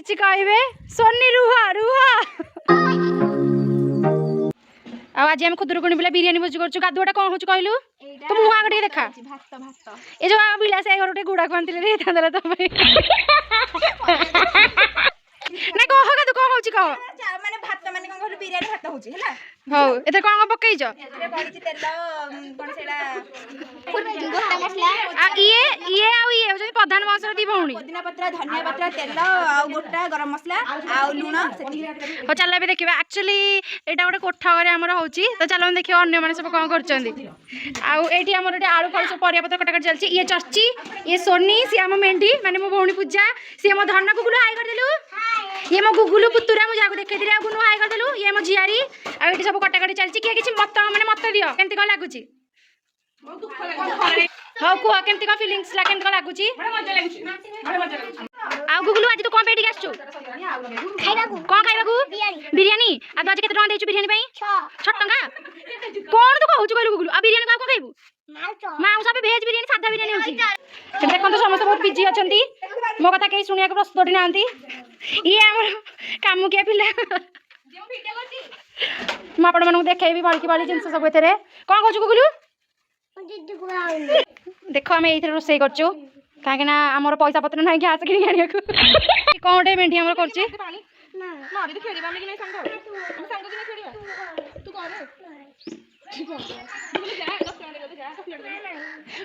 किछि कहबे सोनी रुहा रुहा आज हम खुदुरुकुणी बिला बिरियानी भोज करछु गाधुआटा कोन होछु कहलु तो मुहा गटे देखा भात भात ए जो बिलास ए गटे गुडा कोनतिले रे थांदला तो भाई ना कह का तू कह होछु कह माने भात माने कोन कहलु बिरियानी भात होछु हैला हौ एते कोन पकई छ एते बडिछि तेल कोन सेला गोटा मसला आ ये हो जे प्रधान मसला दी भौणी पुदीना पत्र धनिया पत्र तेल आ गोटा गरम मसला आ लूण हो चल बे देखिबा एक्चुअली एटा गोटे कोठा घरे हमर होची तो चल हम देखियो अन्य माने सब कोन करचंदी आ एठी हमर एटी आलू फल सब परिया पत्र कटा कट चलची ये चर्ची ये सोनी सी हम मेंढी माने मो भौणी पूजा सी हम धन गुगुलु हाय कर देलु ये मो गुगुलु पुतुरा मु जाको देखै दिले आ गुनु हाय कर देलु ये मो जियारी आ एटी सब कटा कट चलची के किछि मत माने मत दियो केमति कोन लागुची बहुत दुख लागे हाउ को केमति कोन फीलिंग्स ला केमति कोन लागुची बड़ा मजा लागुची आ गुगुलु आज तो कोन पेटी आछू खाइबा को कोन खाइबा को बिरयानी आ आज केते टका देछु बिरयानी पई 6 टका कोन तू कहउछु कहलु गुगुलु आ बिरयानी का को खाइबु माउ सब भेज बिरयानी सादा बिरयानी होची देखन तो समस्त बहुत बिजी अछंती मो कथा केही सुनिया के प्रस्तुत नांती ये हमर कामु के पिला जो वीडियो करती म आपण मानु देखाइबी बाळकी बाळी जिंस सब एथरे कोन कहउछु गुगुलु देखो आम ये रोसे करचु कहीं आमर पैसा पत्र ना गैस किणी आने को कौन गोटे मेंढी आम कर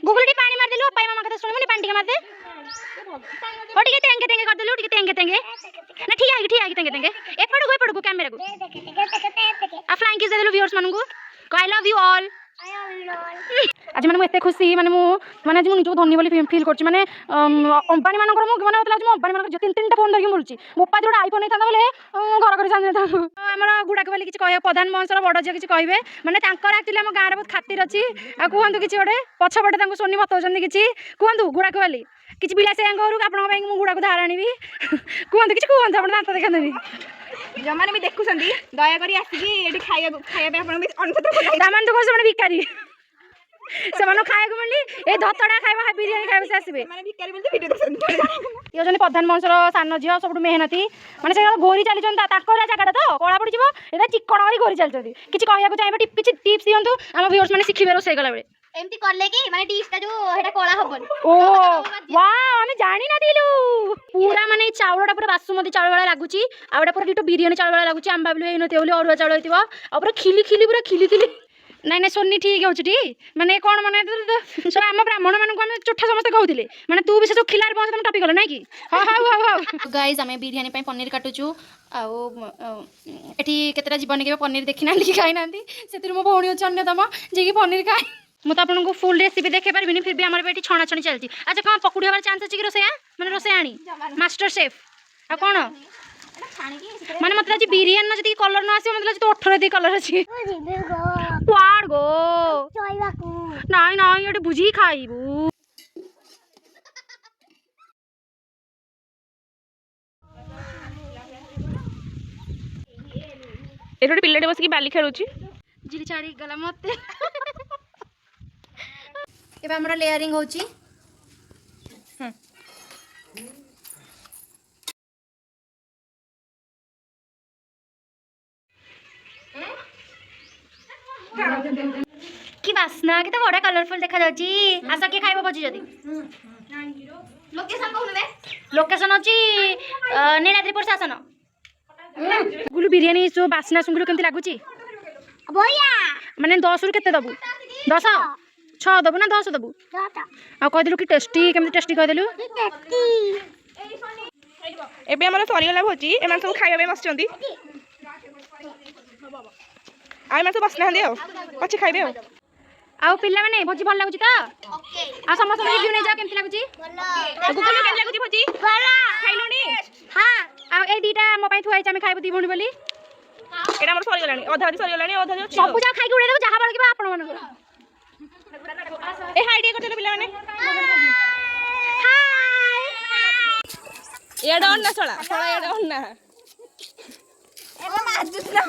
गुगुल पानी मार देलु अपाई मामा कथा सुनबो पानी टिके मार दे ओ टिके तेंगे तेंगे कर देलु टिके तेंगे तेंगे ना ठीक है तेंगे तेंगे एपड़ को कैमरा को आ फ्लाइंग किस दे देलु व्यूअर्स मानू को आई लव यू ऑल आज मैंने एत खुशी माने माने आज निजो धनी बोली फील करछि माने अंबानी मानकर मु माने मतलब आज अंबानी मानकर तीन तीन टा फोन धरके बुलछि मोपा जोडा आईफोन नै थांदा बोले घर कर जाने था हमर गुडा के बोली किछ कहबे प्रधान मंत्र बड़ जे किछ कहबे माने तांकर एक्चुअली हम गाँव बहुत खातिर अछि आ कहंतु किछ गोटे पछ पटे तांको सोनी बताउछन किछ कहंतु गुडा के बोली किछ बिलासे घरु आपन ପାଇଁ मु गुडा को धार आनिबी कहंतु किछ कहंतु आपन दांत देखानबी जमाने भी देखुछंदी दया करी आसी एठी खाया आपन अनुमति दामान तो कोन से भिकारी से मानो खाए को मिलली ए धतडा खाइबा बिरयानी खाइबा से आसीबे माने भिकारी बोलते वीडियो देखुछंदी यो जने प्रधान मंत्र सान झियो सब मेहनती माने से गोरी चली जंता ताकर जगह तो कळा पड़ी जिवो एटा चिकण वाली गोरी चल जंती किछ कहया को चाहे किछ टिप्स दियंतु हम व्यूअर्स माने सिखिबे रोसे गला बेले एमती करले कि माने टिप्स ता जो हेटा कोळा हबन ओ वाओ हमें जानि ना दिलु पूरा माने चावलटा पूरा बासुमती चावल वाला लागुची आ एटा पूरा डिटो बिरयानी चावल वाला लागुची आंबा बिलु एनो तेवली अरुआ चावल हेतिबो आ पूरा खिली खिली पूरा खिली खिली नहीं नहीं सोनी ठीक होची टी माने कोन माने सब हम ब्राह्मण मान को हम चोठा समस्त कहउतिले माने तू भी से खिलार पहुंच तुम टॉपिक गलो नै की हां हां हां गाइस हमें बिरयानी पई पनीर काटुचू आ एठी केतरा जीवन के पनीर देखि ना लिखि खाइ नांती सेतिर मो भौणी अछि अन्यतम जे की पनीर खाइ मु तो आपन को फुल रेसिपी देखे परबिनी फिर भी हमर बेटी छणा छणी चलती अच्छा कौन पकुड़ी हमार चांस अछि कि रोसैया माने रोसैयाणी मास्टर शेफ आ कोन माने मतलब आज बिरयानी जदी कलर न आसी मतलब तो 18 दी कलर अछि पाड़ गो चोइबा को नाही नाही एटी बुझी खाइबू एरोटी पिल्लाटे बस की बाली खेलुची जिली छाड़ी गला मते एबा हमरा लेयरिंग होची की वासना के तो बड़ा कलरफुल देखा जाची आशा के खाइबो बची जदी लोकेशन कहू दे लोकेशन अछि नीलाद्री प्रशासन गुलु बिरयानी सो बासना सुंगुलु केमति लागुची भैया माने 10 रु केते दबु 10 6 दबु ना 10 दबु दादा आ कह दिलु कि टेस्टी केमति टेस्टी कह दिलु टेस्टी एबे हमर सरी गला भोजी एमान सब खाइबा बे बसचंदी आइ मान सब बसना हंदी हो पछे खाइबे हो आउ पिल्ला माने भोजी भल लागुची त ओके आ समस्त रिव्यू नै जा केमति लागुची बोला गुगल केमति लागुची भोजी बोला खाइलोनी हां आ ए दीटा मो पई थुआइ छ हम खाइबो दी भोनी बोली एटा हमर सरी गलानी आधा सरी गलानी आधा जो सब जा खाइ के उड़े देबो जहा बळ के आपन मन ए हाय डे करते पिला माने हाय एडा ऑन ना सळा सळा एडा ऑन ना एबा माजुस ना